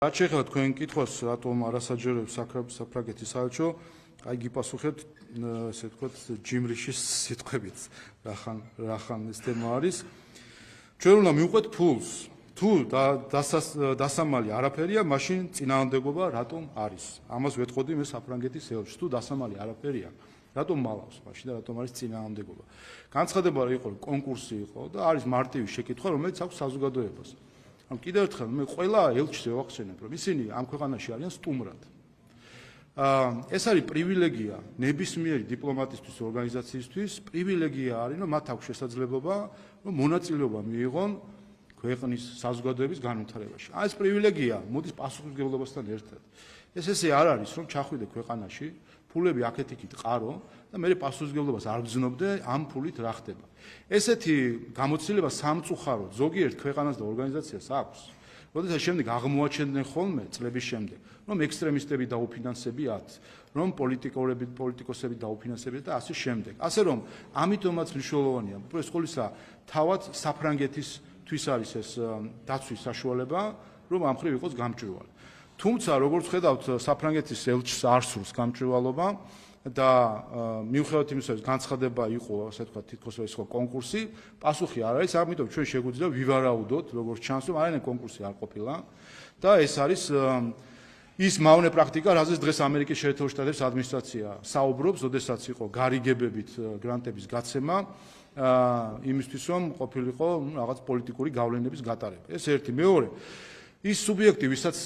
რაც შეეხება თქვენ კითხვას, რატომ არასაჯაროებს საფრანგეთის საელჩო, აი გიპასუხებთ, ესე ვთქვათ, ჯიმრიშის სიტყვებით, რახან ეს თემა არის. ჩვენ უნდა მივყვეთ ფულს. თუ დასამალი არაფერია, მაშინ წინააღმდეგობა რატომ არის? ამას ვეთყოდი მე საფრანგეთის ელჩს. თუ დასამალი არაფერია, რატომ მალავს მაშინ და რატომ არის წინააღმდეგობა? განცხადება იყო, კონკურსი იყო და არის მარტივი შეკითხვა, რომელიც აქვს საზოგადოებას. ამ კიდევ ერთხელ მე ყველა ელჩს ვახსენებ, რომ ისინი ამ ქვეყანაში არიან სტუმრად. ეს არის პრივილეგია ნებისმიერი დიპლომატისთვის, ორგანიზაციისთვის, პრივილეგია არის, რომ მათ აქვს შესაძლებლობა, რომ მონაწილეობა მიიღონ ქვეყნის საზოგადოების განვითარებაში. ეს პრივილეგია მოდის პასუხისმგებლობასთან ერთად. ეს ესე არ არის, რომ ჩახვიდე ქვეყანაში, ფულები აქეთ-იქით ყარო და მე პასუხისმგებლობას არ გზნობდე, ამ ფულით რა ხდება. ესეთი გამოცდილება სამწუხაროდ ზოგიერთ ქვეყანას და ორგანიზაციას აქვს. როდესაც შემდეგ აღმოაჩენდნენ ხოლმე წლების შემდეგ, რომ ექსტრემისტები დაუფინანსებიათ, რომ პოლიტიკოსები დაუფინანსებიათ და ასე შემდეგ. ასე რომ ამიტომაც მნიშვნელოვანია, უპირველეს ყოვლისა, თავად საფრანგეთისთვის არის ეს დაცვის საშუალება, რომ ამ მხრივ იყოს გამჭვირვალე. თუმცა, როგორც ხედავთ, საფრანგეთის ელჩს არ სურს გამჭვირვალობა და მიუხედავად იმისა, რომ განცხადება იყო, ასე ვთქვათ, თითქოს ეს იყო კონკურსი, პასუხი არ არის, ამიტომ ჩვენ შეგვიძლია ვივარაუდოთ, როგორც ჩანს, რომ არაერთი კონკურსი არ ყოფილა და ეს არის ის მავნე პრაქტიკა, რაზეც დღეს ამერიკის შეერთებულ შტატების ადმინისტრაცია საუბრობს, როდესაც იყო გარიგებებით გრანტების გაცემა, იმისთვის, რომ ყოფილიყო რაღაც პოლიტიკური გავლენების გატარება. ეს ერთი. მეორე, ის სუბიექტი, ვისაც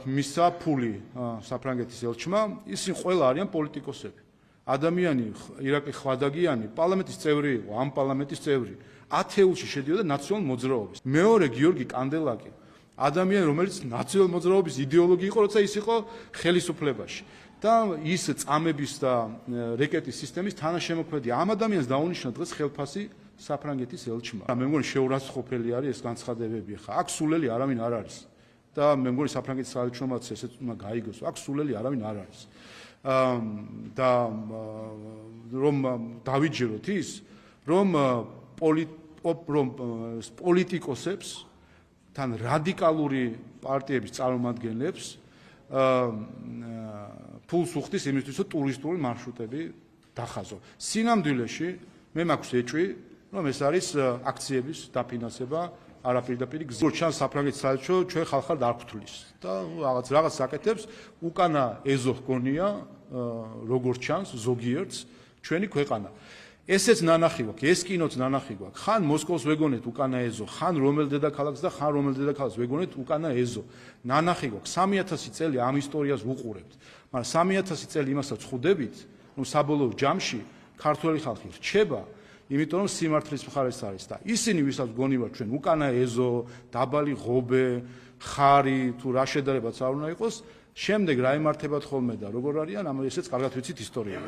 მისცა ფული საფრანგეთის ელჩმა, ისინი ყველა არიან პოლიტიკოსები. ადამიანი ირაკლი ხვადაგიანი პარლამენტის წევრი იყო, ამ პარლამენტის წევრი, ათეულში შედიოდა ნაციონალ მოძრაობის. მეორე გიორგი კანდელაკი, ადამიანი, რომელიც ნაციონალ მოძრაობის იდეოლოგი იყო, როცა ის იყო ხელისუფლებაში. და ის წამების და რეკეტის სისტემის თანაშემოქმედია. ამ ადამიანს დაუნიშნა დღეს ხელფასი საფრანგეთის ელჩმა. მე მგონი შეურაცხყოფელი არის ეს განცხადებები. ხა აქ სულელი არავინ არ არის. და მე მგონი საფრანგეთის საელჩომაც ესეც უნდა გაიგოს, აქ სულელი არავინ არ არის. და რომ დავიჯეროთ ის, რომ პოლიტიკოსებს თან რადიკალური პარტიების წარმომადგენლებს ფულს უხდის იმისთვის, რომ ტურისტული მარშრუტები დახაზო. სინამდვილეში მე მაქვს ეჭვი, რომ ეს არის აქციების დაფინანსება არაპირდაპირი გზით. ჩანს საფრანგეთის საელჩო ჩვენ ხალხად არ გვთვლის და რაღაც საკეთებს უკანა ეზო ჰგონია, როგორც ჩანს ზოგიერთს ჩვენი ქვეყანა. ესეც ნანახი გვაქვს, ეს კინოც ნანახი გვაქვს. ხან მოსკოვს ვეგონეთ უკანა ეზო, ხან რომელ დედაქალაქს და ხან რომელ დედაქალაქს ვეგონეთ უკანა ეზო. ნანახი გვაქვს. 3000 წელი ამ ისტორიას ვუყურებთ. მაგრამ 3000 წელი იმასაც ვხვდებით, რომ საბოლოო ჯამში ქართველი ხალხი რჩება, იმიტომ რომ სიმართლის მხარეს არის და ისინი, ვისაც გონივართ ჩვენ უკანა ეზო, დაბალი ღობე, ხარი თუ რა შედარებაც არ უნდა იყოს, შემდეგ რა ემართებათ ხოლმე და როგორ არიან, ესეც კარგად ვიცით ისტორია.